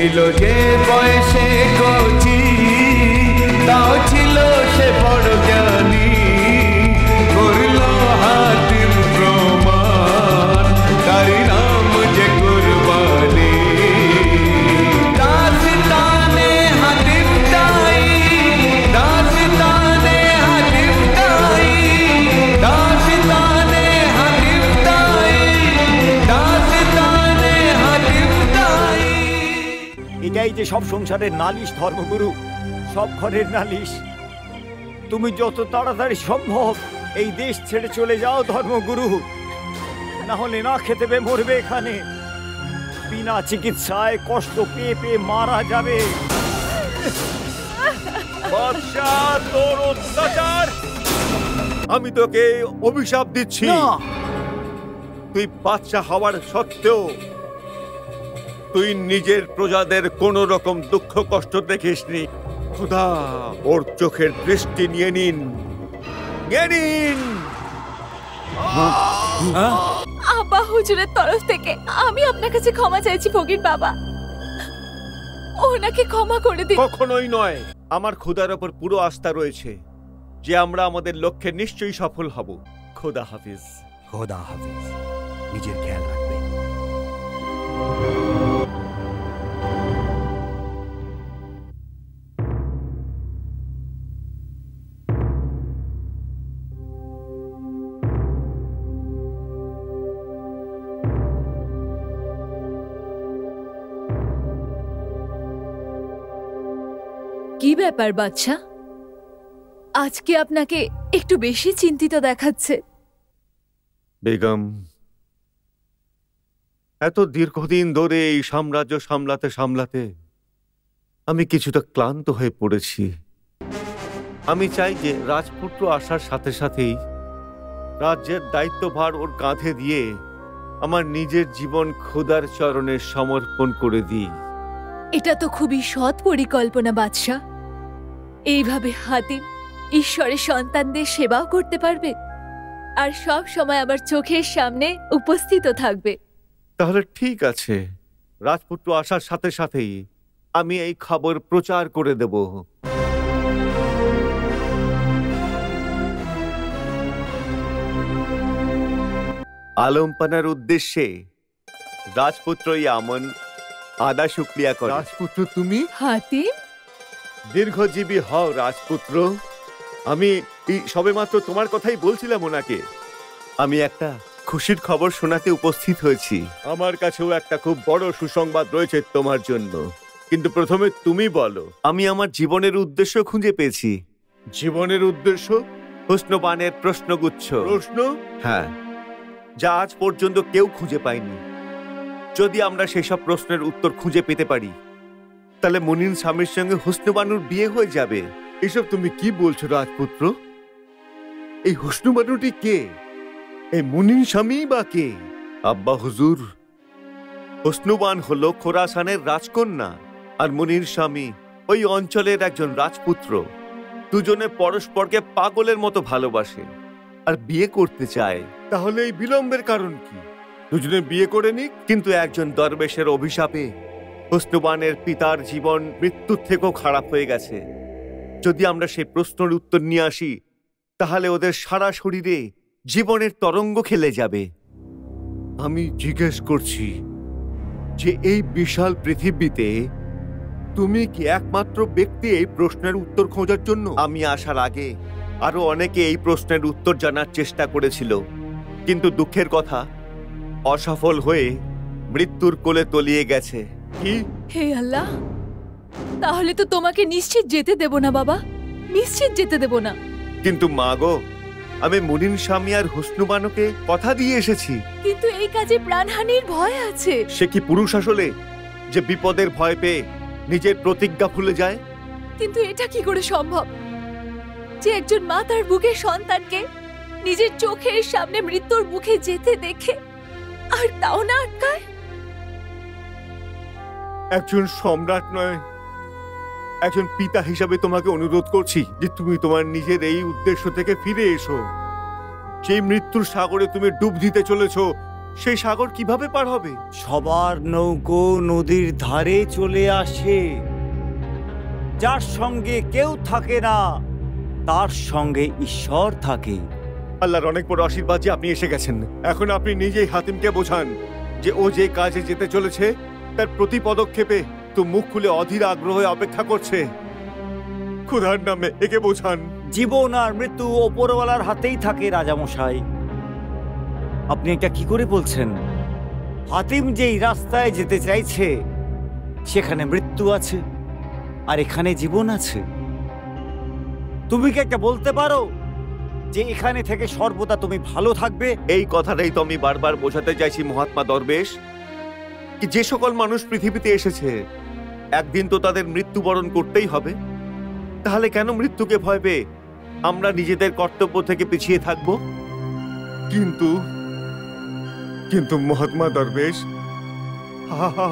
ছিল যে বয়সে কচি, তাও ছিল সে বড় জ্ঞানী। করলো হাতিম প্রমাণ, তার নাম যে কুরবানি। দাস্তানে হাতিম তাই, দাস্তানে হাতিম তাই, দাস্তানে হাতিম তাই, দাস্তানে হাতিম তাই। এটাই যে সব সংসারের নালিশ ধর্মগুরু, সব ঘরের নালিশ। তুমি যত তাড়াতাড়ি সম্ভব এই দেশ ছেড়ে চলে যাও ধর্মগুরু, না হলে না খেতে পেয়ে মরবে এখানে। বিনা চিকিৎসায় কষ্ট পেয়ে পেয়ে মারা যাবে। বাদশাহ, তোর অত্যাচার! আমি তোকে অভিশাপ দিচ্ছি। তুই বাদশাহ হওয়ার সত্ত্বেও তুই নিজের প্রজাদের কোন রকম দুঃখ কষ্ট দেখিসনি। খোদা ওর চোখের দৃষ্টি নিয়ে নিন, নিয়ে নিন। আব্বা হুজুরের তরফ থেকে আমি আপনার কাছে ক্ষমা চাইছি ফকির বাবা, ওনাকে ক্ষমা করে দিন। কখনোই নয়। আমার খোদার ওপর পুরো আস্থা রয়েছে যে আমরা আমাদের লক্ষ্যে নিশ্চয়ই সফল হব। খোদা হাফিজ। খোদা হাফিজ, নিজের খেয়াল রাখবে। কি ব্যাপার বাদশা, আজকে আপনাকে একটু বেশি চিন্তিত দেখাচ্ছে। বেগম, এত দীর্ঘদিন ধরে এই সাম্রাজ্য সামলাতে সামলাতে আমি কিছুটা ক্লান্ত হয়ে পড়েছি। আমি চাই যে রাজপুত্র আসার সাথে সাথেই রাজ্যের দায়িত্বভার ওর কাঁধে দিয়ে আমার নিজের জীবন খোদার চরণে সমর্পণ করে দিই। এটা তো খুবই সৎ পরিকল্পনা বাদশা। এইভাবে হাতিম ঈশ্বরের সন্তানদের সেবাও করতে পারবে আর সব সময় আমার চোখের সামনে উপস্থিত থাকবে। তাহলে ঠিক আছে, রাজপুত্র আসার সাথে সাথেই আমি এই খবর প্রচার করে দেব। আলমপানার উদ্দেশ্যে রাজপুত্র ইয়ামন আদা শুক্রিয়া করে। রাজপুত্র তুমি? হাতিম, দীর্ঘজীবী হও রাজপুত্র। আমি সবেমাত্র তোমার কথাই বলছিলাম ওনাকে। আমি একটা খুশির খবর শোনাতে উপস্থিত হয়েছি। আমার কাছেও একটা খুব বড় সুসংবাদ রয়েছে তোমার জন্য, কিন্তু প্রথমে তুমি বলো। আমি আমার জীবনের উদ্দেশ্য খুঁজে পেয়েছি। জীবনের উদ্দেশ্য? হুসনবানের প্রশ্নগুচ্ছ। প্রশ্ন? হ্যাঁ, যা আজ পর্যন্ত কেউ খুঁজে পায়নি। যদি আমরা সেসব প্রশ্নের উত্তর খুঁজে পেতে পারি তাহলে মুনিন স্বামীর সঙ্গে হুসনবানুর বিয়ে হয়ে যাবে। এসব তুমি কি বলছো রাজপুত্র? এই হুসনবানুটি কে? এই মুনিন স্বামী বা কে? আব্বা হুজুর, হুসনবান হলো খোরাসানের রাজকন্যা আর মুনির স্বামী ওই অঞ্চলের একজন রাজপুত্র। দুজনে পরস্পরকে পাগলের মতো ভালোবাসে আর বিয়ে করতে চায়। তাহলে এই বিলম্বের কারণ কি? দুজনে বিয়ে করে নিক। কিন্তু একজন দরবেশের অভিশাপে হুসনবানের পিতার জীবন মৃত্যুর থেকেও খারাপ হয়ে গেছে। যদি আমরা সেই প্রশ্নের উত্তর নিয়ে আসি তাহলে ওদের সারা শরীরে জীবনের তরঙ্গ খেলে যাবে। আমি জিজ্ঞেস করছি যে এই বিশাল পৃথিবীতে তুমি কি একমাত্র ব্যক্তি এই প্রশ্নের উত্তর খোঁজার জন্য? আমি আসার আগে আরো অনেকে এই প্রশ্নের উত্তর জানার চেষ্টা করেছিল, কিন্তু দুঃখের কথা অসফল হয়ে মৃত্যুর কোলে তলিয়ে গেছে। কি? হে আল্লাহ, তাহলে তো তোমাকে নিশ্চিত যেতে দেব না বাবা, নিশ্চিত যেতে দেব না। কিন্তু মা গো, আমি মুনিন স্বামী আর হুসনবানুকে কথা দিয়ে এসেছি। কিন্তু এই কাজে প্রাণহানির ভয় আছে। সে কি পুরুষ আসলে যে বিপদের ভয় পেয়ে নিজের প্রতিজ্ঞা ভুলে যায়? কিন্তু এটা কি করে সম্ভব যে একজন মা তার বুকের সন্তানকে নিজের চোখের সামনে মৃত্যুর মুখে যেতে দেখে আর তাও না আটকায়? একজন সম্রাট নয়, একজন পিতা হিসাবে তোমাকে অনুরোধ করছি যে তুমি তোমার নিজের এই উদ্দেশ্য থেকে ফিরে এসো। সেই মৃত্যুর সাগরে তুমি ডুব দিতে চলেছো সেই সাগর কিভাবে পার হবে? সবার নৌকো নদীর ধারে চলে আসে। যার সঙ্গে কেউ থাকে না তার সঙ্গে ঈশ্বর থাকে। আল্লাহর অনেক বড় আশীর্বাদ যে আপনি এসে গেছেন। এখন আপনি নিজেই হাতিমকে বোঝান যে ও যে কাজে যেতে চলেছে তার প্রতি পদক্ষেপে তো মুখ খুলে অধীর আগ্রহে অপেক্ষা করছে। খোদার নামে একে বোঝান। জীবন আর মৃত্যু ওপরওয়ালার হাতেই থাকে রাজামশাই। আপনি এটা কি করে বলছেন? হাতিম যেই রাস্তায় যেতে চাইছে সেখানে মৃত্যু আছে আর এখানে জীবন আছে। তুমি কি একটা বলতে পারো যে এখানে থেকে সর্বদা তুমি ভালো থাকবে? এই কথাটাই তো আমি বারবার বোঝাতে চাইছি মহাত্মা দরবেশ, কি যে সকল মানুষ পৃথিবীতে এসেছে একদিন তো তাদের মৃত্যুবরণ করতেই হবে। তাহলে কেন মৃত্যুকে ভয় পেয়ে আমরা নিজেদের কর্তব্য থেকে পিছিয়ে থাকব? কিন্তু মহাত্মা দরবেশ,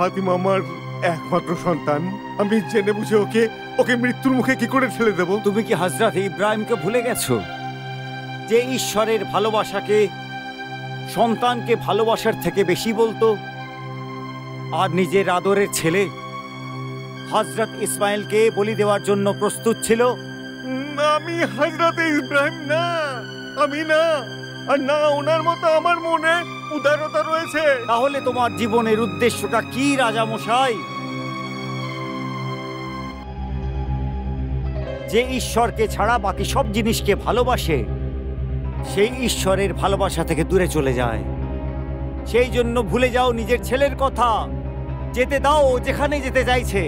হাতিম আমার একমাত্র সন্তান। আমি জেনে বুঝে ওকে মৃত্যুর মুখে কি করে ঠেলে দেব? তুমি কি হযরত ইব্রাহিমকে ভুলে গেছো, যে ঈশ্বরের ভালোবাসাকে সন্তানকে ভালোবাসার থেকে বেশি বলতো, আর নিজের আদরের ছেলে হযরত ইসমাইলকে বলি দেওয়ার জন্য প্রস্তুত ছিল? আমি হযরত ইব্রাহিম না, আমি না, আর না ওনার মতো আমার মনে উদারতা রয়েছে। তাহলে তোমার জীবনের উদ্দেশ্যটা কি রাজামশাই? যে ঈশ্বরকে ছাড়া বাকি সব জিনিসকে ভালোবাসে সেই ঈশ্বরের ভালোবাসা থেকে দূরে চলে যায়। সেই জন্য ভুলে যাও নিজের ছেলের কথা। যেতে দাও ও যেখানে যেতে চাইছে।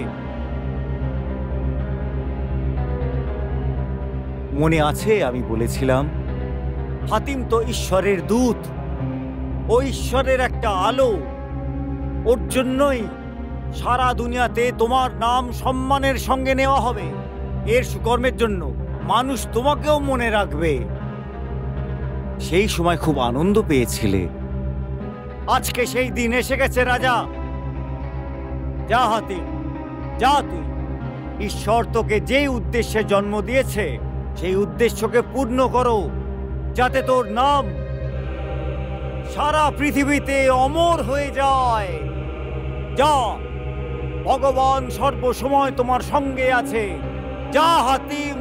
মনে আছে আমি বলেছিলাম হাতিম তো ঈশ্বরের দূত, ও ঈশ্বরের একটা আলো। ওর জন্যই সারা দুনিয়াতে তোমার নাম সম্মানের সঙ্গে নেওয়া হবে। এর সুকর্মের জন্য মানুষ তোমাকেও মনে রাখবে। সেই সময় খুব আনন্দ পেয়েছিলে। আজকে সেই দিন এসে গেছে রাজা। যা হাতিম, যা তুই। ঈশ্বর তোকে যেই উদ্দেশ্যে জন্ম দিয়েছে সেই উদ্দেশ্যকে পূর্ণ করো, যাতে তোর নাম সারা পৃথিবীতে অমর হয়ে যায়। যা, ভগবান সর্বসময় তোমার সঙ্গে আছে। যা হাতিম,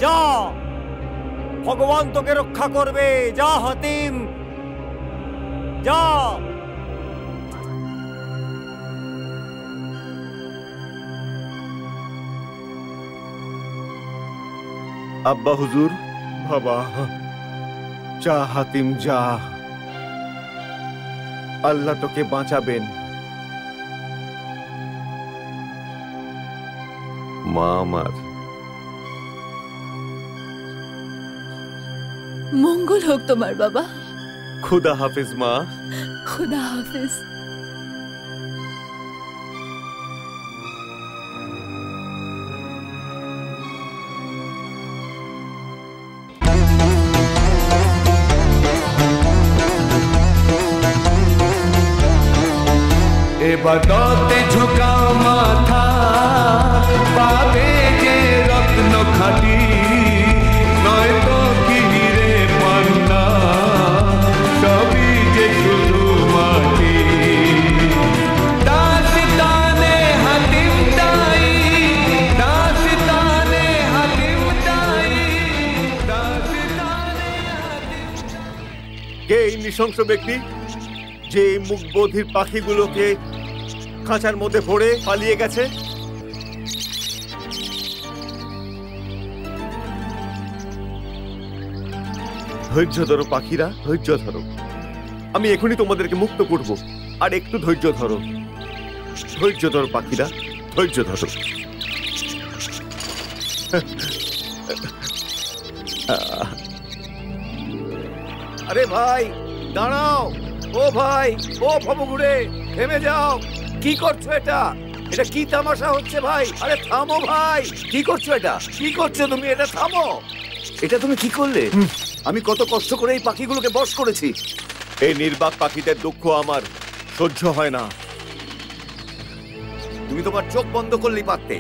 যা, ভগবান তোকে রক্ষা করবে। যা হাতিম, যা। আব্বা হুজুর, বাবা, যা হাতিম যা, আল্লাহ তোকে বাঁচাবেন। মা আমার, মঙ্গল হোক তোমার বাবা। খুদা হাফেজ মা। খুদা হাফেজ। এবাদতে ঝুঁকা মাথা পাবে যে রত্ন খাঁটি, নয়তো কি হিরে পান্না, সবই যে শুধু মাটি। দাস্তানে হাতিম তাই, দাস্তানে হাতিম তাই, দাস্তানে হাতিম। কে এই নৃশংস ব্যক্তি যে মুখ বধির পাখিগুলোকে খাঁচার মধ্যে ভরে পালিয়ে গেছে? ধৈর্য ধরো পাখিরা, ধৈর্য ধরো। আমি এখনই তোমাদেরকে মুক্ত করব, আর একটু ধৈর্য ধরো। ধৈর্য ধরো পাখিরা, ধৈর্য ধরো। আরে ভাই দাঁড়াও, ও ভাই, ও ভবঘুরে, থেমে যাও। কি করছো এটা? এটা কি তামাশা হচ্ছে ভাই? আরে থামো ভাই, কি করছো এটা? কি করছো তুমি? এটা থামো। এটা তুমি কি করলে? আমি কত কষ্ট করে এই পাখিগুলোকে বশ করেছি। এই নির্বাক পাখিদের দুঃখ আমার সহ্য হয় না। তুমি তোমার চোখ বন্ধ করলেই পারতে।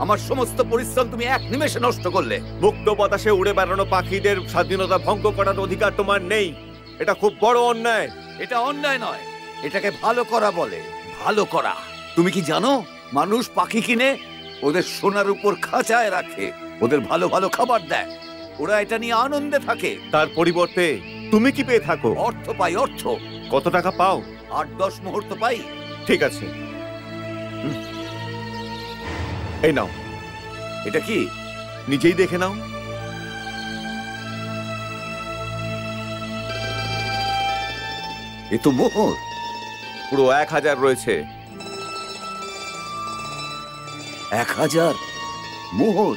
আমার সমস্ত পরিশ্রম তুমি এক নিমেষে নষ্ট করলে। মুক্ত বাতাসে উড়ে বেড়ানো পাখিদের স্বাধীনতা ভঙ্গ করার অধিকার তোমার নেই। এটা খুব বড় অন্যায়। এটা অন্যায় নয়, এটাকে ভালো করা বলে। ভালো করা। তুমি কি জানো, মানুষ পাখি কিনে ওদের সোনার উপর খাঁচায় রাখে, ওদের ভালো ভালো খাবার দেয়, ওরা এটা নিয়ে আনন্দে থাকে। তার পরিবর্তে তুমি কি পেয়ে থাকো? অর্থ পাই, অর্থ। কত টাকা পাও? 8-10 মুহূর্ত পাই। ঠিক আছে, এই নাও। এটা কি? নিজেই দেখে নাও। এ তো মোহর। পুরো 1000 রয়েছে। 1000 মোহর?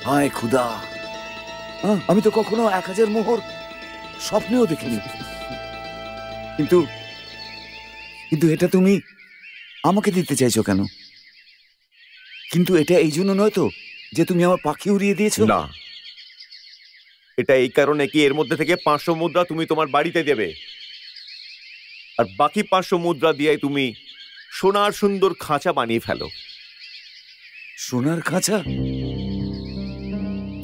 হায় খুদা, আমি তো কখনো 1000 মোহর স্বপ্নেও দেখিনি। কিন্তু কিন্তু এটা তুমি আমাকে দিতে চাইছো কেন? কিন্তু এটা এই জন্য নয় তো যে তুমি আমার পাখি উড়িয়ে দিয়েছো? না, এটা এই কারণে কি এর মধ্যে থেকে 500 মুদ্রা তুমি তোমার বাড়িতে দেবে, আর বাকি 500 মুদ্রা দিয়ে তুমি সোনার সুন্দর খাঁচা বানিয়ে ফেলো। সোনার খাঁচা?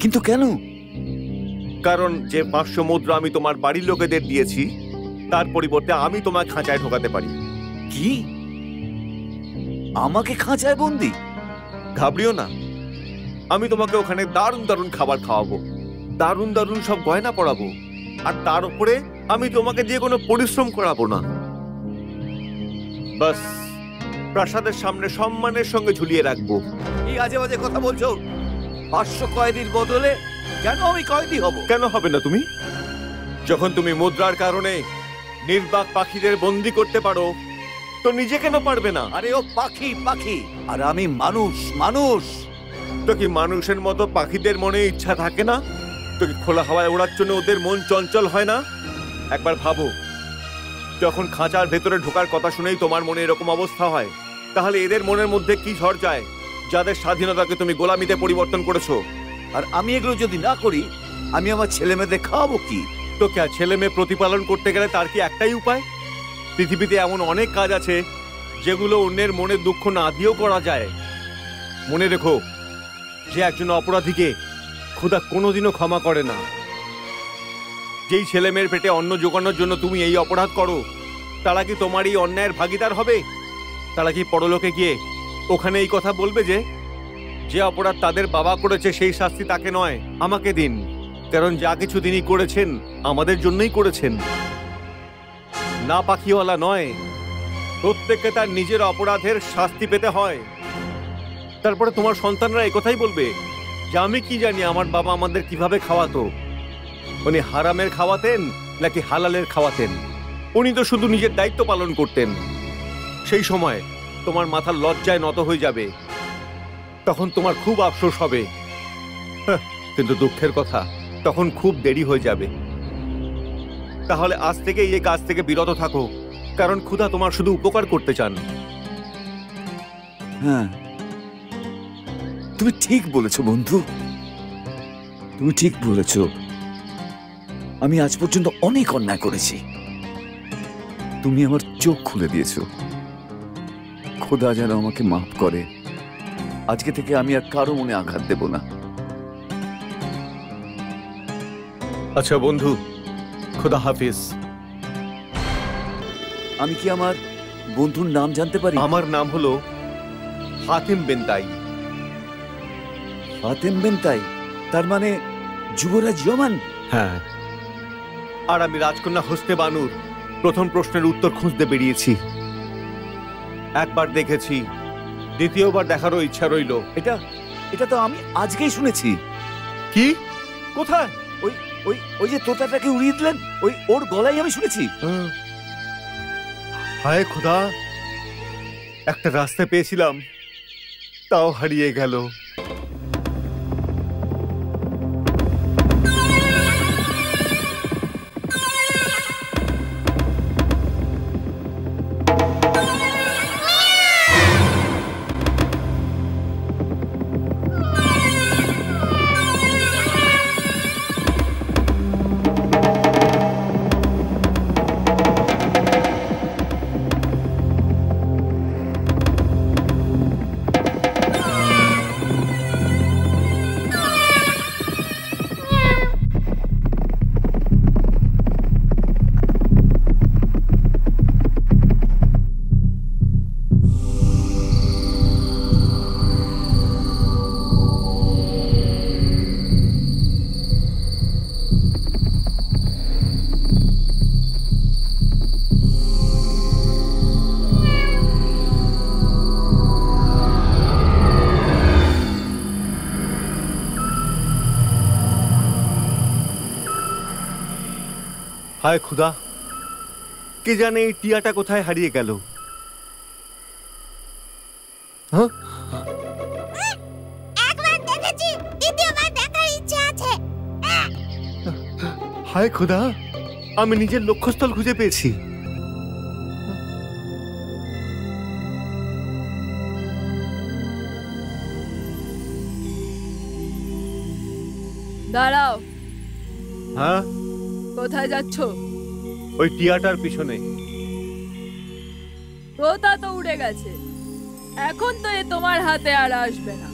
কিন্তু কেন? কারণ যে 500 মুদ্রা আমি তোমার বাড়ির লোকেদের দিয়েছি, তার পরিবর্তে আমি তোমার খাঁচায় ঢোকাতে পারি। কি? আমাকে খাঁচায় বন্দি? ঘাবড়িও না, আমি তোমাকে ওখানে দারুণ দারুণ খাবার খাওয়াবো, দারুণ দারুণ সব গয়না পরাবো, আর তার উপরে আমি তোমাকে দিয়ে কোনো পরিশ্রম করাবো না। বাস প্রাসাদের সামনে সম্মানের সঙ্গে ঝুলিয়ে রাখবো। কি আজে বাজে কথা বলছো? 500 কয়েদির বদলে কেন আমি কয়েদি হব? কেন হবে না তুমি? যখন তুমি মুদ্রার কারণে নির্বাক পাখিদের বন্দি করতে পারো, তো নিজে কেন পারবে না? আরে ও পাখি, পাখি, আর আমি মানুষ, মানুষ। তো কি মানুষের মতো পাখিদের মনে ইচ্ছা থাকে না? তো কি খোলা হাওয়ায় ওড়ার জন্য ওদের মন চঞ্চল হয় না? একবার ভাবো, যখন খাঁচার ভেতরে ঢোকার কথা শুনেই তোমার মনে এরকম অবস্থা হয়, তাহলে এদের মনের মধ্যে কি ঝড় যায়, যাদের স্বাধীনতাকে তুমি গোলামিতে পরিবর্তন করেছো? আর আমি এগুলো যদি না করি, আমি আমার ছেলে মেয়েদের খাওয়াবো কি? তো কে ছেলে মেয়ে প্রতিপালন করতে গেলে তার কি একটাই উপায়? পৃথিবীতে এমন অনেক কাজ আছে যেগুলো অন্যের মনের দুঃখ না দিয়েও করা যায়। মনে রেখো, যে একজন অপরাধীকে খোদা কোনোদিনও ক্ষমা করে না। যেই ছেলে মেয়ের পেটে অন্ন জোগানোর জন্য তুমি এই অপরাধ করো, তারা কি তোমার এই অন্যায়ের ভাগীদার হবে? তারা কি পরলোকে গিয়ে ওখানে এই কথা বলবে যে যে অপরাধ তাদের বাবা করেছে সেই শাস্তি তাকে নয়, আমাকে দিন, কারণ যা কিছু তিনি করেছেন আমাদের জন্যই করেছেন? না, পাখিওয়ালা নয়, প্রত্যেককে তার নিজের অপরাধের শাস্তি পেতে হয়। তারপরে তোমার সন্তানরা একথাই বলবে যে আমি কি জানি আমার বাবা আমাদের কিভাবে খাওয়াতো, উনি হারামের খাওয়াতেন নাকি হালালের খাওয়াতেন? উনি তো শুধু নিজের দায়িত্ব পালন করতেন। সেই সময় তোমার মাথার লজ্জায় নত হয়ে যাবে, তখন তোমার খুব আফসোস হবে। কিন্তু দুঃখের কথা, তখন খুব দেরি হয়ে যাবে। তাহলে আজ থেকে এই কাজ থেকে বিরত থাকো, কারণ খোদা তোমার শুধু উপকার করতে চান। হ্যাঁ, তুমি ঠিক বলেছো বন্ধু, তুমি ঠিক বলেছো। আমি আজ পর্যন্ত অনেক অন্যায় করেছি, তুমি আমার চোখ খুলে দিয়েছো। খোদা যেন আমাকে মাফ করে। আজকে থেকে আমি আর কারো মনে আঘাত দেব না। আচ্ছা বন্ধু, খোদা হাফিজ। আমি কি আমার বন্ধুর নাম জানতে পারি? আমার নাম হলো হাতিম বিন তাই। হাতেম বিন তাই, তার মানে যুবরাজ ইয়ামান? হ্যাঁ, আর আমি রাজকন্যা হোসনে বানুর প্রথম প্রশ্নের উত্তর খুঁজতে বেরিয়েছি। একবার দেখেছি, দ্বিতীয়বার দেখারও ইচ্ছা রইল। এটা এটা তো আমি আজকেই শুনেছি। কি? কোথায়? ওই ওই ওই যে তোতাটাকে উড়িয়ে দিলেন, ওই ওর গলায় আমি শুনেছি। হায় খোদা, একটা রাস্তা পেয়েছিলাম, তাও হারিয়ে গেল। হায় খুদা, কে জানে এই টিয়াটা কোথায় হারিয়ে গেল। হ্যাঁ, একবার দেখেছি, দ্বিতীয়বার দেখার ইচ্ছে আছে। হায় খুদা, আমি নিজের লক্ষ্যস্থল খুঁজে পেয়েছি। দাঁড়াও, হ্যাঁ, কোথায় যাচ্ছ? ওই টিয়াটার পিছনে। তোতা তো উড়ে গেছে, এখন তো এ তোমার হাতে আর আসবে না।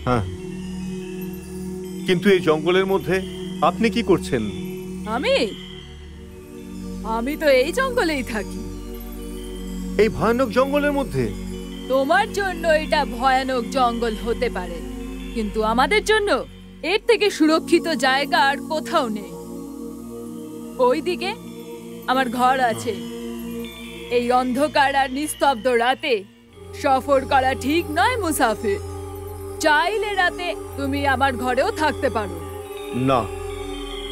হ্যাঁ, কিন্তু এই জঙ্গলের মধ্যে আপনি কি করছেন? আমি তো এই জঙ্গলেই থাকি। এই ভয়ানক জঙ্গলের মধ্যে? তোমার জন্য এটা ভয়ানক জঙ্গল হতে পারে, কিন্তু আমাদের জন্য এর থেকে সুরক্ষিত জায়গা আর কোথাও নেই। ওইদিকে আমার ঘর আছে। এই অন্ধকার আর নিস্তব্ধ রাতে সফর করা ঠিক নয় মুসাফির। চাইলে রাতে তুমি আমার ঘরেও থাকতে পারো। না,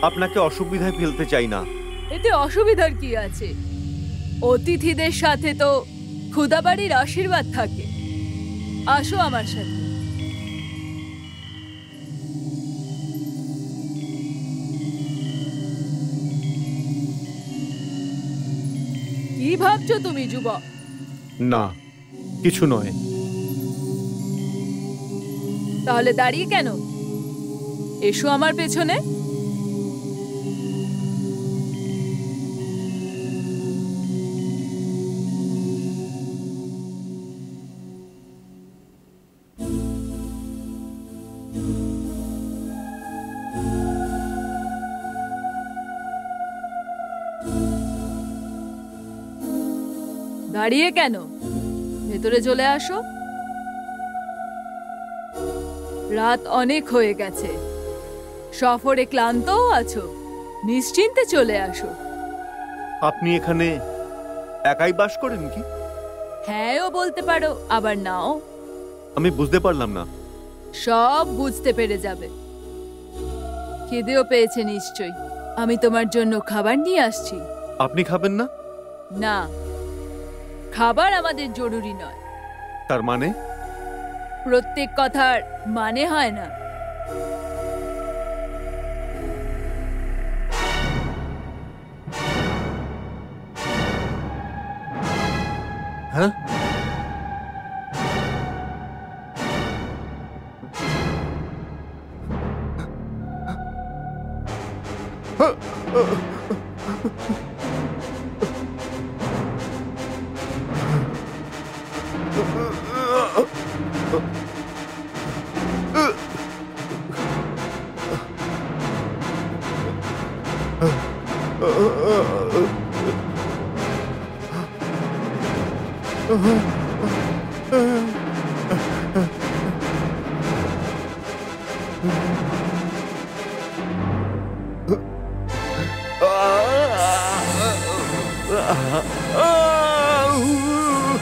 আপনাকে অসুবিধায় ফেলতে চাই না। এতে অসুবিধার কি আছে? অতিথিদের সাথে তো খুদাবাড়ির আশীর্বাদ থাকে। আসো আমার সাথে। কি ভাবছো তুমি যুবক? না, কিছু নয়। তাহলে দাঁড়িয়ে কেন? এসো আমার পেছনে। দাঁড়িয়ে কেন? ভেতরে চলে আসো। রাত অনেক হয়ে গেছে, সফরে ক্লান্তও আছো, নিশ্চিন্তে চলে আসো। আপনি এখানে একাই বাস করেন কি? হ্যাঁও বলতে পারো, আবার নাও। আমি বুঝতে পারলাম না। সব বুঝতে পেরে যাবে। খিদেও পেয়েছে নিশ্চয়ই। আমি তোমার জন্য খাবার নিয়ে আসছি। আপনি খাবেন না? না, খাবার আমাদের জরুরি নয়। তার মানে? প্রত্যেক কথার মানে হয় না। হ্যাঁ,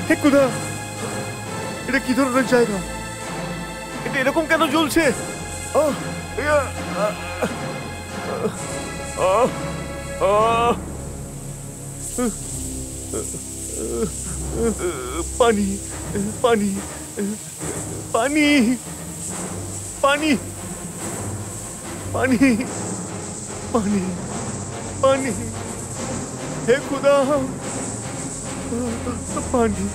হে খুদা, এটা কি ধরনের জায়গা? এটা এরকম কেন জ্বলছে? পানি, পানি, পানি, পানি, পানি, পানি, পানি, হে খুদা, পানি,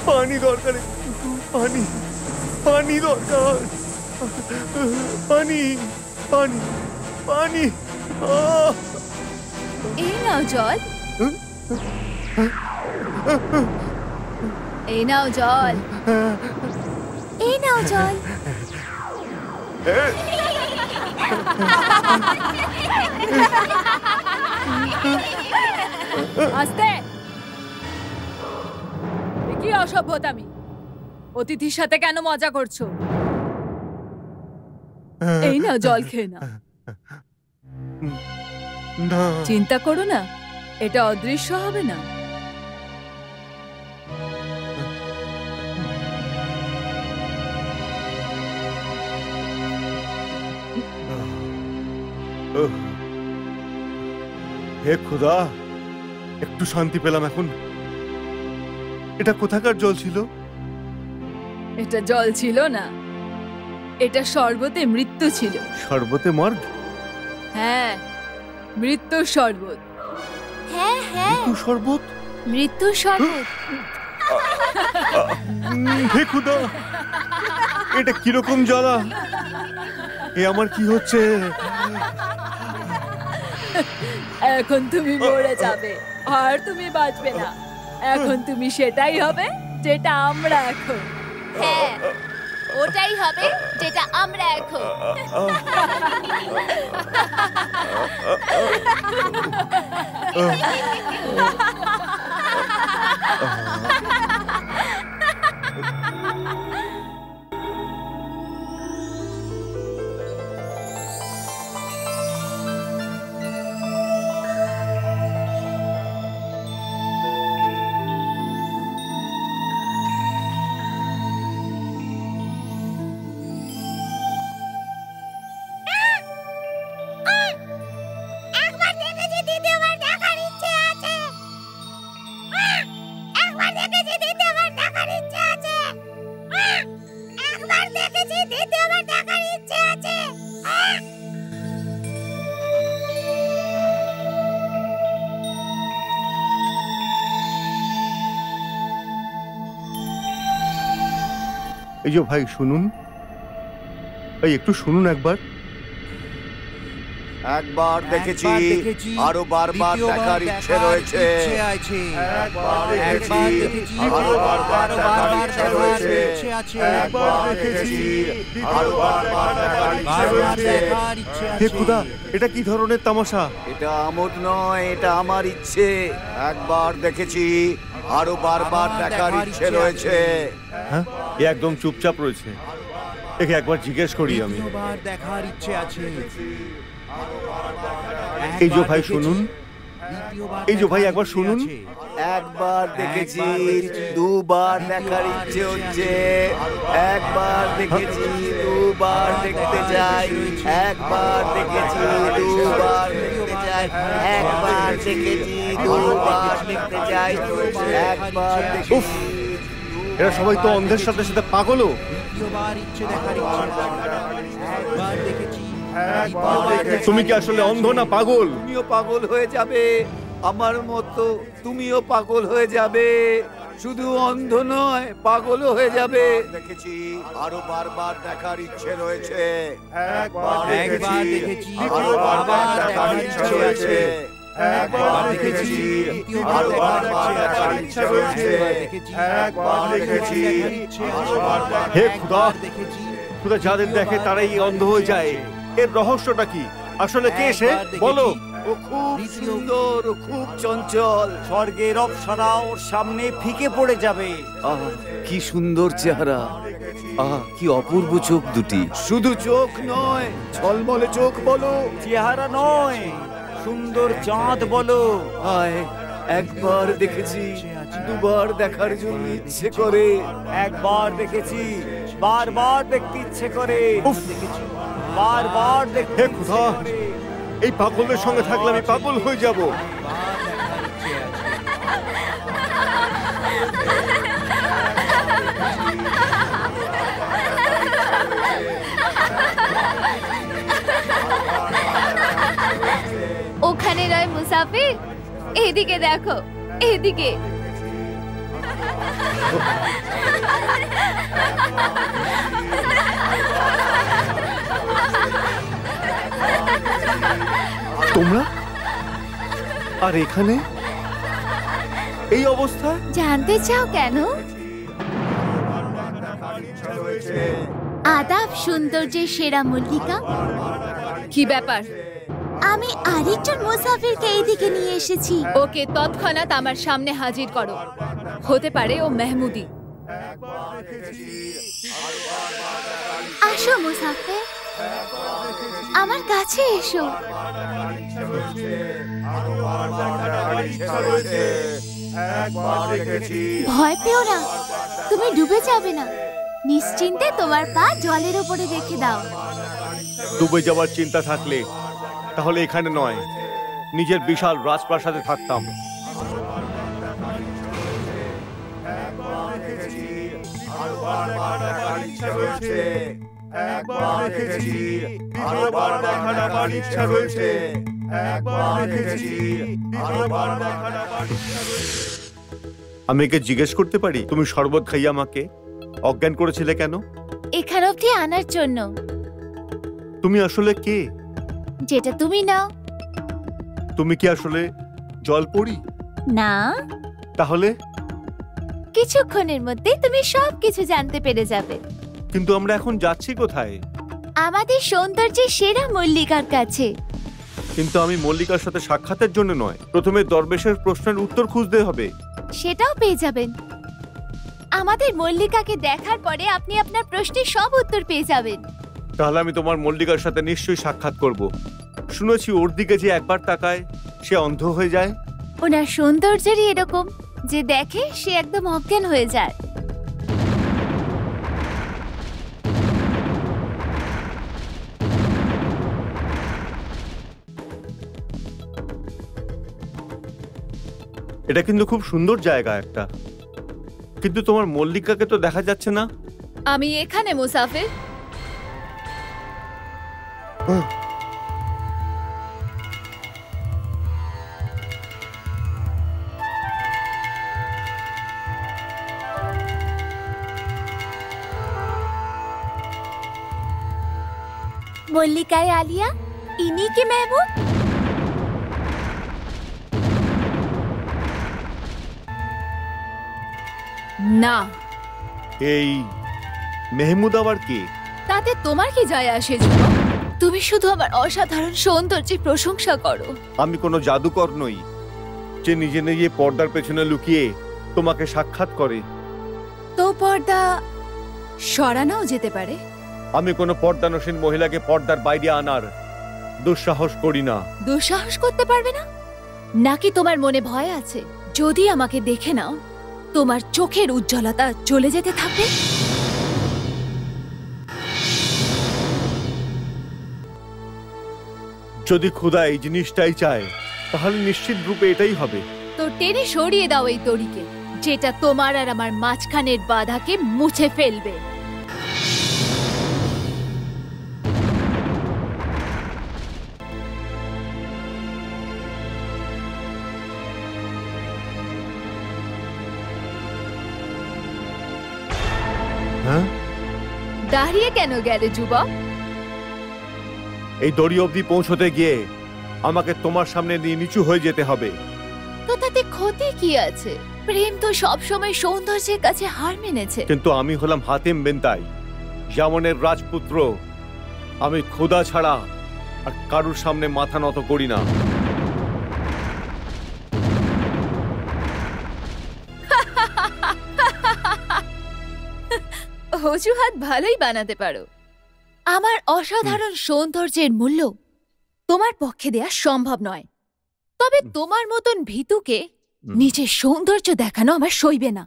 পানি দরকার, পানি, পানি দরকার, পানি, পানি, পানি। এই নাও জল, এই নাও জল, এই নাও জল। আস্তে, কি অসভ্যতামি! অতিথির সাথে কেন মজা করছো? এই নাও জল, খেয়ে নাও। চিন্তা করো না, এটা অদৃশ্য হবে না। হে খোদা, একটু শান্তি পেলাম এখন। এটা কোথাকার জল ছিল? এটা জল ছিল না, এটা শরবতে মৃত্যু ছিল। শরবতে মর্গ? হ্যাঁ, মৃত্যুর শরবত। হ্যাঁ হ্যাঁ, মৃত্যু শরবত? মৃত্যুর শরবত। হে খোদা, এটা কিরকম জ্বালা! এ আমার কি হচ্ছে? এখন তুমি মরে যাবে আর তুমি বাঁচবে না। এখন তুমি সেটাই হবে যেটা আমরা এখন। হ্যাঁ ওটাই হবে যেটা আমরা এখন। একবার দেখেছি, দ্বিতীয়বার দেখার ইচ্ছে আছে। একবার দেখেছি, দ্বিতীয়বার দেখার ইচ্ছে আছে। একবার দেখেছি, দ্বিতীয়বার দেখার ইচ্ছে আছে। এই যে ভাই শুনুন, এই একটু শুনুন একবার। একবার দেখেছি, আরো বারবার দেখার ইচ্ছে রয়েছে। একবার দেখেছি, আরো বারবার দেখার ইচ্ছে রয়েছে। একবার দেখেছি, আরো বারবার দেখার ইচ্ছে রয়েছে। হে খোদা, এটা কি ধরনের তামাশা? এটা আমোদ নয়, এটা আমার ইচ্ছে। একবার দেখেছি, আরো বারবার দেখার ইচ্ছে রয়েছে। হ্যাঁ, এ একদম চুপচাপ রয়েছে। একে একবার জিজ্ঞেস করি আমি। দেখার ইচ্ছে আছে। এই যে ভাই শুনুন, এই যে ভাই একবার শুনুন। একবার দেখেছি, দুবার দেখার ইচ্ছে হচ্ছে। একবার দেখেছি, দুবার দেখতে চাই। একবার দেখেছি, দুবার দেখতে চাই। একবার দেখেছি, দুবার দেখতে চাই। একবার উফ, এরা সবাই তো অন্ধের সাথে সাথে পাগলও। তুমি কি আসলে অন্ধ না পাগল? তুমিও পাগল হয়ে যাবে আমার মতো, তুমিও পাগল হয়ে যাবে। শুধু অন্ধ নয়, পাগলও হয়ে যাবে। দেখেছি, আরো বারবার দেখার ইচ্ছে রয়েছে। একবার দেখেছি, আরো বারবার দেখার ইচ্ছে রয়েছে। একবার দেখেছি, আরো বারবার দেখার ইচ্ছে রয়েছে। একবার দেখেছি, আরো বারবার। হে খোদা, খোদা যাদের দেখে তারাই অন্ধ হয়ে যায়। এর রহস্যটা কি? আসলে কে সে? বলো। ও খুব সুন্দর, ও খুব চঞ্চল। স্বর্গের অপ্সরা ওর সামনে ফিকে পড়ে যাবে। আহা, কি সুন্দর চেহারা! আহা, কি অপূর্ব চোখ দুটি! শুধু চোখ নয়, ঝলমলে চোখ বলো। চেহারা নয়, সুন্দর চাঁদ বলো। হায়, একবার দেখেছি, দুবার দেখার জন্য ইচ্ছে করে। একবার দেখেছি, বারবার দেখতে ইচ্ছে করে। উফ, বারবার দেখতে হে ইচ্ছে খোদা, করে। এই পাগলের সঙ্গে থাকলে আমি পাগল হয়ে যাব। ওখানে নয় মুসাফির, এদিকে দেখো, এদিকে। তোমরা আর এখানে এই অবস্থা? জানতে চাও কেন? আদাব সৌন্দর্যের সেরা মল্লিকা। কি ব্যাপার? আমি আরেকজন মুসাফিরকে এইদিকে নিয়ে এসেছি। ওকে তৎক্ষণাৎ আমার সামনে হাজির করো। হতে পারে ও মেহমুদি। আসো মুসাফির, আমার কাছে এসো। ভয় পেও না, তুমি ডুবে যাবে না। নিশ্চিন্তে তোমার পা জলের উপরে রেখে দাও। ডুবে যাওয়ার চিন্তা থাকলে তাহলে এখানে নয়, নিজের বিশাল রাজপ্রাসাদে থাকতাম। আমি একে জিজ্ঞেস করতে পারি, তুমি শরবত খাইয়ে আমাকে অজ্ঞান করেছিলে কেন? এখানে অবধি আনার জন্য। তুমি আসলে কে? যেটা তুমি নাও। তুমি কি আসলে জলপরি? না, তাহলে? কিছুক্ষণের মধ্যেই তুমি সবকিছু জানতে পেরে যাবে। কিন্তু আমরা এখন যাচ্ছি কোথায়? আমাদের সৌন্দর্যের সেরা মল্লিকার কাছে। কিন্তু আমি মল্লিকার সাথে সাক্ষাতের জন্য নয়, প্রথমে দরবেশের প্রশ্নের উত্তর খুঁজতে হবে। সেটাও পেয়ে যাবেন। আমাদের মল্লিকাকে দেখার পরে আপনি আপনার প্রশ্নের সব উত্তর পেয়ে যাবেন। তাহলে আমি তোমার মল্লিকার সাথে নিশ্চয়ই সাক্ষাৎ করব। শুনেছি ওর দিকে যে একবার তাকায় সে অন্ধ হয়ে যায়। ওনার সৌন্দর্যেরই এরকম যে দেখে সে একদম অজ্ঞান হয়ে যায়। এটা কিন্তু খুব সুন্দর জায়গা একটা, কিন্তু তোমার মল্লিকাকে তো দেখা যাচ্ছে না। আমি এখানে মুসাফির। মল্লিকায় আলিয়া, ইনি কি মেহবুব? না, এই মেহমুদ আবার কে? তাতে তোমার কি যায় আসে যুবক? তুমি শুধু আমার অসাধারণ সৌন্দর্যের প্রশংসা করো। আমি কোনো জাদুকর নই যে নিজে নিজে পর্দার পেছনে লুকিয়ে তোমাকে সাক্ষাৎ করে। তো পর্দা সরানোও যেতে পারে। আমি কোনো পর্দানসীন মহিলাকে পর্দার বাইরে আনার দুঃসাহস করি না। দুঃসাহস করতে পারবে না? নাকি তোমার মনে ভয় আছে যদি আমাকে দেখে নাও তোমার চোখের উজ্জ্বলতা চলে যেতে থাকবে? যদি খোদা এই জিনিসটাই চায় তাহলে নিশ্চিত রূপে এটাই হবে। তো টেনে সরিয়ে দাও এই তড়িকে, যেটা তোমার আর আমার মাঝখানের বাধাকে মুছে ফেলবে। হ্যাঁ, দাঁড়িয়ে কেন গেলে যুবক? এই দড়ি অবধি পৌঁছতে গিয়ে আমাকে তোমার সামনে নিয়ে নিচু হয়ে যেতে হবে। তো তাতে ক্ষতি কি আছে? প্রেম তো সবসময় সৌন্দর্যের কাছে হার মেনেছে। কিন্তু আমি হলাম হাতিম বিন তাই, ইয়ামনের রাজপুত্র। আমি খোদা ছাড়া আর কারুর সামনে মাথা নত করি না। অজুহাত ভালোই বানাতে পারো। আমার অসাধারণ সৌন্দর্যের মূল্য তোমার পক্ষে দেয়া সম্ভব নয়। তবে তোমার মতন ভীতুকে নিজের সৌন্দর্য দেখানো আমার সইবে না।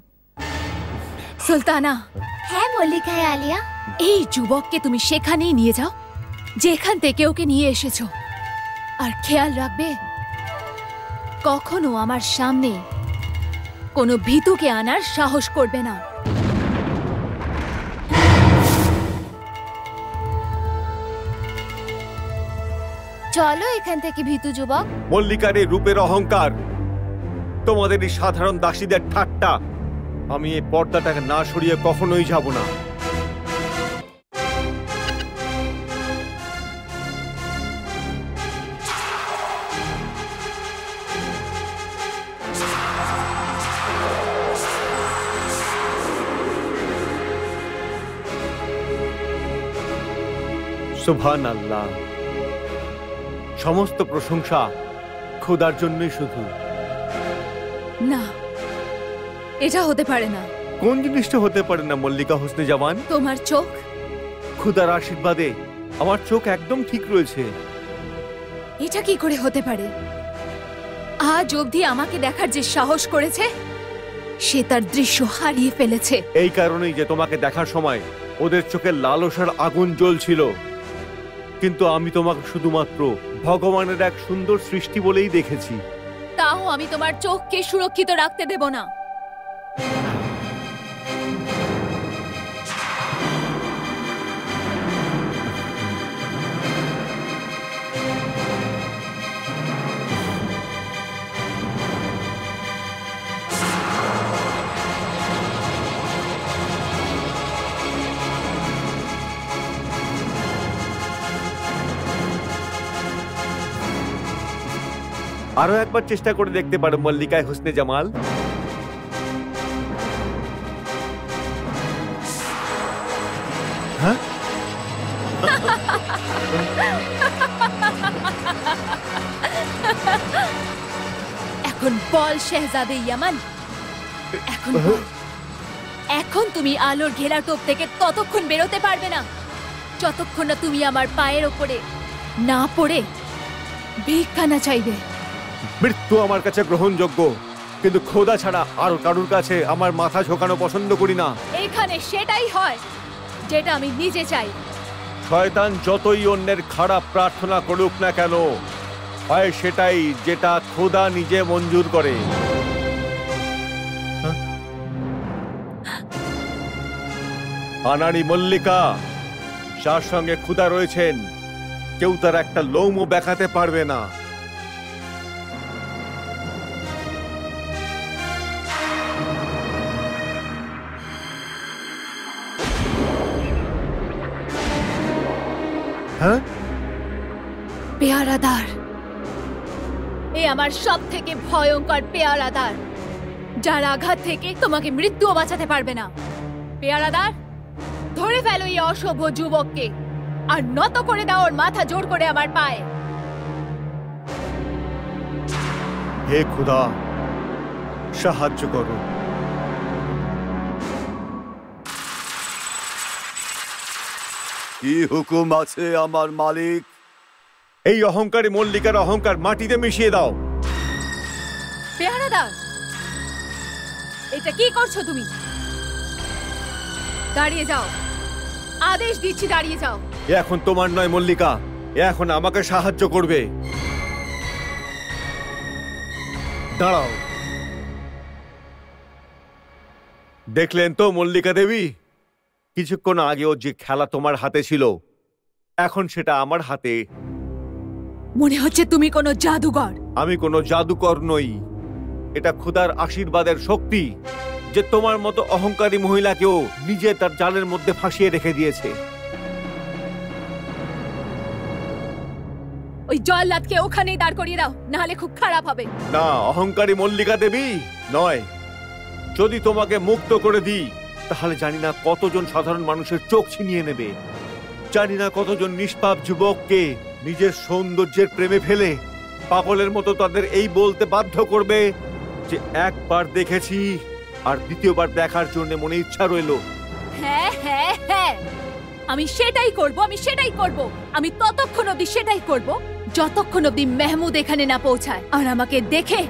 সুলতানা, হ্যাঁ মল্লিকায় আলিয়া। এই যুবককে তুমি সেখানেই নিয়ে যাও যেখান থেকে ওকে নিয়ে এসেছো। আর খেয়াল রাখবে কখনো আমার সামনে কোনো ভীতুকে আনার সাহস করবে না। চলো এখান থেকে ভীতু যুবক। মল্লিকার এই রূপের অহংকার, তোমাদের এই সাধারণ দাসীদের ঠাট্টা, আমি এই পর্দাটাকে না সরিয়ে কখনোই যাব না। সুবহানাল্লাহ, সমস্ত প্রশংসা খোদার জন্যই শুধু। না, এটা হতে পারে না। কোন জিনিসটা হতে পারে না মল্লিকা হোসনে জামান? তোমার চোখ। খোদার আশীর্বাদে আমার চোখ একদম ঠিক রয়েছে। এটা কি করে হতে পারে? আজ অবধি আমাকে দেখার যে সাহস করেছে সে তার দৃশ্য হারিয়ে ফেলেছে। এই কারণেই যে তোমাকে দেখার সময় ওদের চোখে লালসার আগুন জ্বলছিল, কিন্তু আমি তোমাকে শুধুমাত্র ভগবানের এক সুন্দর সৃষ্টি বলেই দেখেছি। তাও আমি তোমার চোখকে সুরক্ষিত রাখতে দেব না। আরো একবার চেষ্টা করে দেখতে পারো মল্লিকায় হোসনে জামাল। হ্যাঁ, এখন বল শেহজাদে ইয়ামান, এখন বল। এখন তুমি আলোর ঘেরা টোপ থেকে ততক্ষণ বেরোতে পারবে না যতক্ষণ না তুমি আমার পায়ের ওপরে না পড়ে ভিক্ষা না চাইবে। মৃত্যু আমার কাছে গ্রহণযোগ্য, কিন্তু খোদা ছাড়া আর কারুর কাছে আমার মাথা ঝোঁকানো পছন্দ করি না। এখানে সেটাই হয় যেটা আমি নিজে চাই। শয়তান যতই অন্যের খারাপ প্রার্থনা করুক না কেন, হয় সেটাই যেটা খোদা নিজে মঞ্জুর করে। আনাড়ি মল্লিকা, যার সঙ্গে খোদা রয়েছেন, কেউ তার একটা লোমও দেখাতে পারবে না। হ্যাঁ, পেয়ারাদার, এ আমার সব থেকে ভয়ঙ্কর পেয়ারাদার, যার আঘাত থেকে তোমাকে মৃত্যুও বাঁচাতে পারবে না। পেয়ারাদার, ধরে ফেলো এই অসভ্য যুবককে আর নত করে দাও ওর মাথা জোর করে আমার পায়ে। হে খোদা, সাহায্য করো। কি হুকুম আছে আমার মালিক? এই অহংকারী মল্লিকার অহংকার মাটিতে মিশিয়ে দাও। পেয়ারাদার, এটা কি করছো তুমি? দাঁড়িয়ে যাও, আদেশ দিচ্ছি, দাঁড়িয়ে যাও। এ এখন তোমার নয় মল্লিকা, এ এখন আমাকে সাহায্য করবে। দাঁড়াও। দেখলেন তো মল্লিকা দেবী, কিছুক্ষণ আগেও যে খেলা তোমার হাতে ছিল, এখন সেটা আমার হাতে। মনে হচ্ছে তুমি কোনো জাদুকর। আমি কোনো জাদুকর নই, এটা খোদার আশীর্বাদের শক্তি, যে তোমার মতো অহংকারী মহিলাকেও নিজে তার জালের মধ্যে ফাঁসিয়ে রেখে দিয়েছে। ওই জল্লাদকে ওখানেই দাঁড় করিয়ে দাও, নাহলে খুব খারাপ হবে। না, অহংকারী মল্লিকা দেবী নয়। যদি তোমাকে মুক্ত করে দিই, তাহলে জানি না কতজন সাধারণ মানুষের চোখ ছিনিয়ে নেবে। জানি না কতজন নিষ্পাপ যুবককে নিজের সৌন্দর্যের প্রেমে ফেলে পাগলের মতো তাদের এই বলতে বাধ্য করবে যে একবার দেখেছি আর দ্বিতীয়বার দেখার জন্য মনে ইচ্ছা রইল। হ্যাঁ হ্যাঁ হ্যাঁ, আমি সেটাই করব, আমি সেটাই করব। আমি ততক্ষণ অবধি সেটাই করব যতক্ষণ অবধি মেহমুদ এখানে না পৌঁছায় আর আমাকে দেখে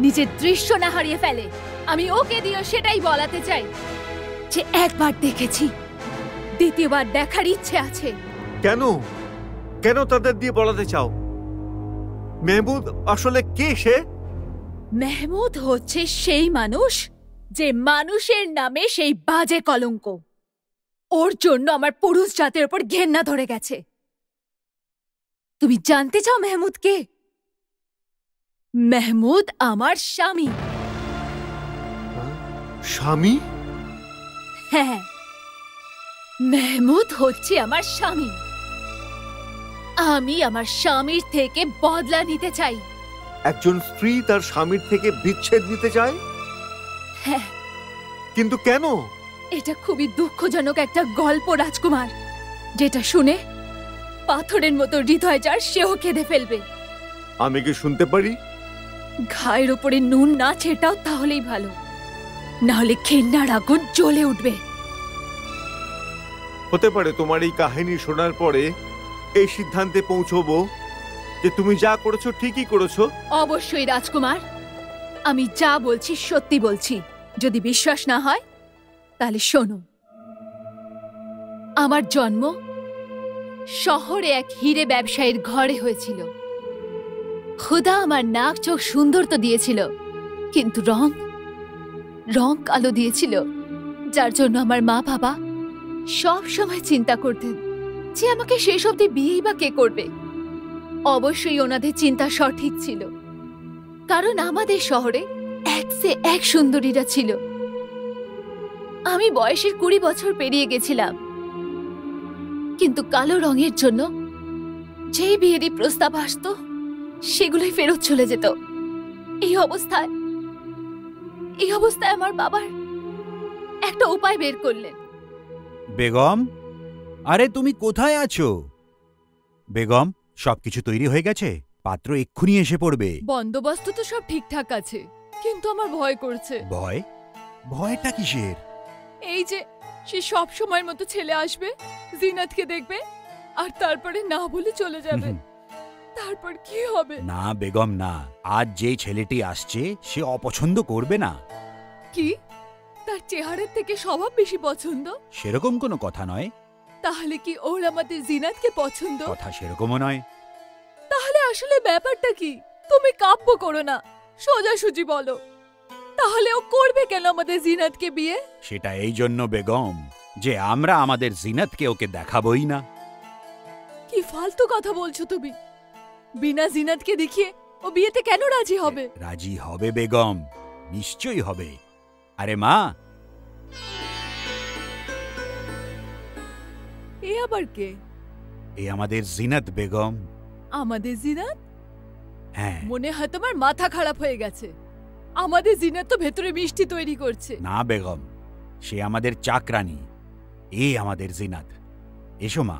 নিজের দৃশ্য না হারিয়ে ফেলে। আমি ওকে দিয়েও সেটাই বলাতে চাই যে একবার দেখেছি, দ্বিতীয়বার দেখার ইচ্ছে আছে। কেন কেন তাদের দিয়ে বলাতে চাও? মেহমুদ আসলে কে? সে মেহমুদ হচ্ছে সেই মানুষ যে মানুষের নামে সেই বাজে কলঙ্ক। ওর জন্য আমার পুরুষ জাতের উপর ঘেন্না ধরে গেছে। তুমি জানতে চাও মেহমুদ কে? মেহমুদ আমার স্বামী। স্বামী? হ্যাঁ, মেহমুদ হচ্ছে আমার স্বামী। আমি আমার স্বামীর থেকে বদলা নিতে চাই। একজন স্ত্রী তার স্বামীর থেকে বিচ্ছেদ নিতে চায়? হ্যাঁ। কিন্তু কেন? এটা খুবই দুঃখজনক একটা গল্প রাজকুমার, যেটা শুনে পাথরের মতো হৃদয় যার সেও কেঁদে ফেলবে। আমি কি শুনতে পারি? ঘায়ের ওপরে নুন না ছেটাও তাহলেই ভালো, নাহলে ঘেন্নার আগুন জ্বলে উঠবে। হতে পারে তোমার এই কাহিনী শোনার পরে এই সিদ্ধান্তে পৌঁছবো যে তুমি যা করেছো ঠিকই করেছো। অবশ্যই রাজকুমার, আমি যা বলছি সত্যি বলছি। যদি বিশ্বাস না হয় তাহলে শোনো। আমার জন্ম শহরে এক হিরে ব্যবসায়ীর ঘরে হয়েছিল। খুদা আমার নাক চোখ সুন্দর তো দিয়েছিল, কিন্তু রং রং কালো দিয়েছিল, যার জন্য আমার মা বাবা সব সময় চিন্তা করতেন যে আমাকে শেষ অবধি বিয়েই বা কে করবে। অবশ্যই ওনাদের চিন্তা সঠিক ছিল, কারণ আমাদের শহরে এক সে এক সুন্দরীরা ছিল। আমি বয়সের 20 বছর পেরিয়ে গেছিলাম, কিন্তু কালো রঙের জন্য যেই বিয়েরই প্রস্তাব আসতো সেগুলোই ফেরত চলে যেত। এই অবস্থায় আমার বাবার একটা উপায় বের করলেন। বেগম, আরে তুমি কোথায় আছো? বেগম, সবকিছু তৈরি হয়ে গেছে, পাত্র এক্ষুনি এসে পড়বে। বন্দোবস্ত তো সব ঠিকঠাক আছে, কিন্তু আমার ভয় করছে। ভয়? ভয়টা কিসের? এই যে সে সব সময়ের মতো ছেলে আসবে, জিনাতকে দেখবে, আর তারপরে না বলে চলে যাবে। তারপর কি হবে? না বেগম না, আজ যে ছেলেটি আসছে সে অপছন্দ করবে না। কি তার চেহারার থেকে স্বভাব বেশি পছন্দ? সেরকম কোনো কথা নয়। তাহলে কি ওর আমাদের জিনাতকে পছন্দ? কথা সেরকমও নয়। তাহলে আসলে ব্যাপারটা কি? তুমি কাব্য করো না, সোজাসুজি বলো। তাহলে ও করবে কেন আমাদের জিনাতকে বিয়ে? সেটা এই জন্য বেগম যে আমরা আমাদের জিনাতকে ওকে দেখাবই না। কি ফালতু কথা বলছো তুমি? বিনা জিনাতকে দেখিয়ে ও বিয়েতে কেন রাজি হবে? রাজি হবে বেগম, নিশ্চয়ই হবে। আরে মা, এ আবার কে? এ আমাদের জিনাত বেগম। আমাদের জিনাত? হ্যাঁ। মনে হয় তোমার মাথা খারাপ হয়ে গেছে। আমাদের জিনাত তো ভেতরে মিষ্টি তৈরি করছে। না বেগম, সে আমাদের চাকরানী, এ আমাদের জিনাত। এসো মা,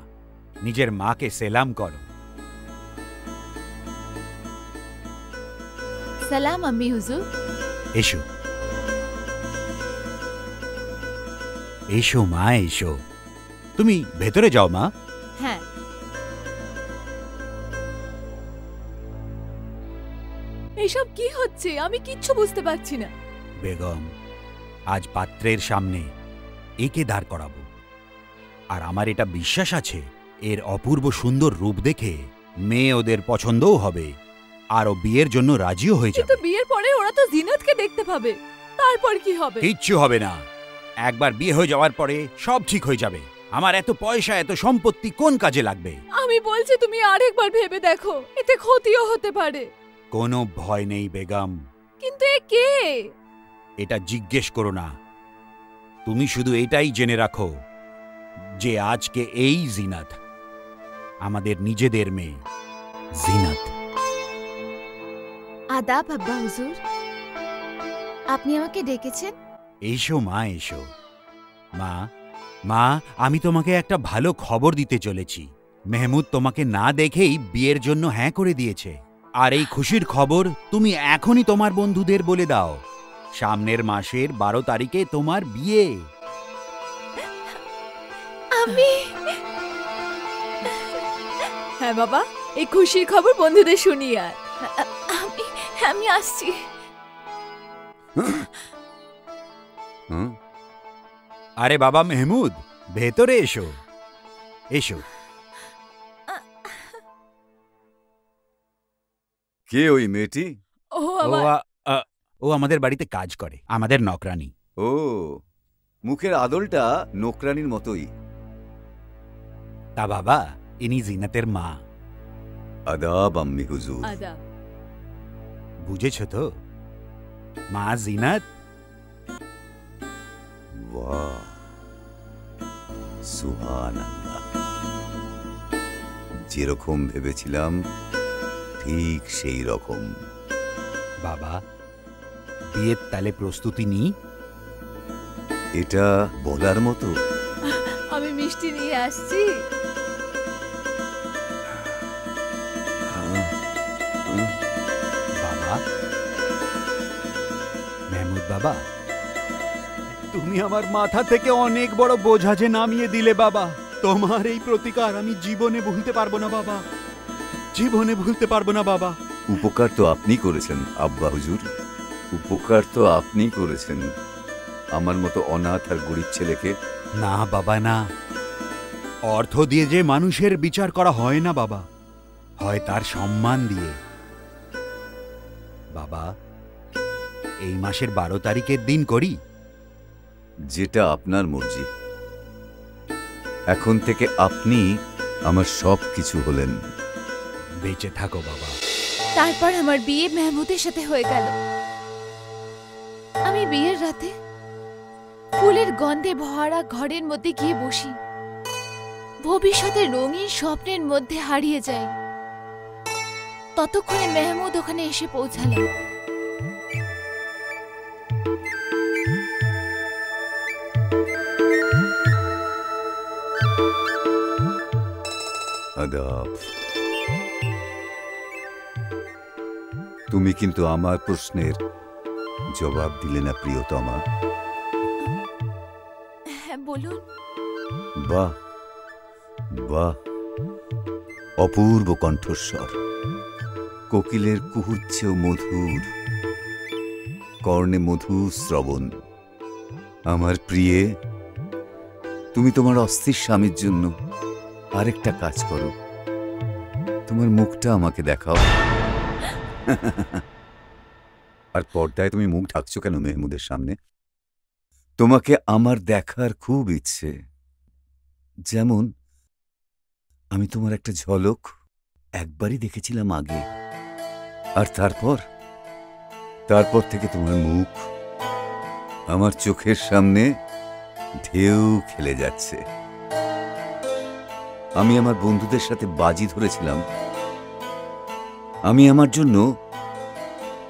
নিজের মাকে সেলাম করো। সালাম আম্মি হুজুর। এসো এসো মা, এসো। তুমি ভেতরে যাও মা। হ্যাঁ। এসব কি হচ্ছে? আমি কিচ্ছু বুঝতে পারছি না। বেগম, আজ পাত্রের সামনে একে দাঁড় করাবো, আর আমার এটা বিশ্বাস আছে এর অপূর্ব সুন্দর রূপ দেখে মেয়ে ওদের পছন্দও হবে, আর ও বিয়ের জন্য রাজিও হয়ে কিন্তু যাবে। বিয়ের পরে ওরা তো জিনাতকে দেখতে পাবে, তারপর কি হবে? কিচ্ছু হবে না। একবার বিয়ে হয়ে যাওয়ার পরে সব ঠিক হয়ে যাবে। আমার এত পয়সা এত সম্পত্তি কোন কাজে লাগবে? আমি বলছি তুমি আরেকবার ভেবে দেখো, এতে ক্ষতিও হতে পারে। কোনো ভয় নেই বেগম। কিন্তু এ কে? এটা জিজ্ঞেস করো না, তুমি শুধু এটাই জেনে রাখো যে আজকে এই জিনাত আমাদের নিজেদের মেয়ে জিনাত। আদাব আব্বা হুজুর, আপনি আমাকে ডেকেছেন? এসো মা, এসো। মা, মা, আমি তোমাকে একটা ভালো খবর দিতে চলেছি। মেহমুদ তোমাকে না দেখেই বিয়ের জন্য হ্যাঁ করে দিয়েছে। আর এই খুশির খবর তুমি এখনই তোমার বন্ধুদের বলে দাও। সামনের মাসের 12 তারিখে তোমার বিয়ে। আমি? হ্যাঁ বাবা, এই খুশির খবর বন্ধুদের শুনিয়ে আয়। আমি আসছি। আরে বাবা মেহমুদ, ভেতরে এসো, এসো। কে ওই মেয়েটি? ও ও আমার ও আমাদের বাড়িতে কাজ করে, আমাদের নকরানি। ও, মুখের আদলটা নোকরানির মতোই। তা বাবা, ইনি জিনাতের মা। আদাব আম্মি হুজুর। আদাব। বুঝেছ তো? মা জিনাত। বাহ, সুবহানাল্লাহ। যেরকম ভেবেছিলাম ঠিক সেই রকম। বাবা, বিয়ের তালে প্রস্তুতি নি? এটা বলার মতো? আমি মিষ্টি নিয়ে আসছি। বাবা, মেহমুদ বাবা, তুমি আমার মাথা থেকে অনেক বড় বোঝা যে নামিয়ে দিলে বাবা। তোমার এই প্রতিকার আমি জীবনে ভুলতে পারবো না বাবা, জীবনে ভুলতে পারবো না বাবা। উপকার তো আপনি করেছেন আব্বা হুজুর, উপকার তো আপনি করেছেন আমার মতো অনাথ আর গরিব ছেলেকে। না বাবা না, অর্থ দিয়ে যে মানুষের বিচার করা হয় না বাবা, হয় তার সম্মান দিয়ে। বাবা, এই মাসের 12 তারিখের দিন করি? যেটা আপনার মর্জি। এখন থেকে আপনি আমার সব কিছু হলেন। বেঁচে থাকো বাবা। তারপর আমার বিয়ে মেহমুদের সাথে হয়ে গেল। আমি বিয়ের রাতে ফুলের গন্ধে ভরা ঘরের মধ্যে গিয়ে বসি, ভবিষ্যতের রঙিন স্বপ্নের মধ্যে হারিয়ে যাই। ততক্ষণে মেহমুদ ওখানে এসে পৌঁছালো। আদাব। তুমি কিন্তু আমার প্রশ্নের জবাব দিলে না প্রিয়তমা। হ্যাঁ বলুন। বাহ বাহ, অপূর্ব কণ্ঠস্বর, কোকিলের কুহুর চেয়েও মধুর, কর্ণে মধু শ্রবণ। আমার প্রিয়ে, তুমি তোমার অস্থির স্বামীর জন্য আরেকটা কাজ করো, তোমার মুখটা আমাকে দেখাও। আর পর্দায় তুমি মুখ ঢাকছো কেন মেহমুদের সামনে? তোমাকে আমার দেখার খুব ইচ্ছে। যেমন আমি তোমার একটা ঝলক একবারই দেখেছিলাম আগে, আর তারপর থেকে তোমার মুখ আমার চোখের সামনে ঢেউ খেলে যাচ্ছে। আমি আমার বন্ধুদের সাথে বাজি ধরেছিলাম, আমি আমার জন্য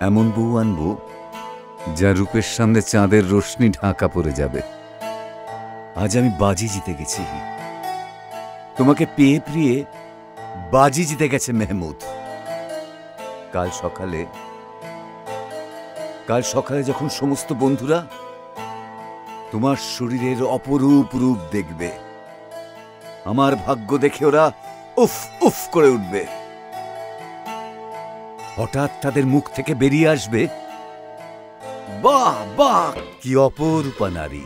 এমন বউ আনবো যা রূপের সামনে চাঁদের রোশনি ঢাকা পড়ে যাবে। আজ আমি বাজি জিতে গেছি। তোমাকে পেয়ে প্রিয়ে বাজি জিতে গেছে মেহমুদ। কাল সকালে যখন সমস্ত বন্ধুরা তোমার শরীরের অপরূপ রূপ দেখবে, আমার ভাগ্য দেখে ওরা উফ উফ করে উঠবে। হঠাৎ তাদের মুখ থেকে বেরিয়ে আসবে, বাহ বাহ, কি অপরূপা নারী।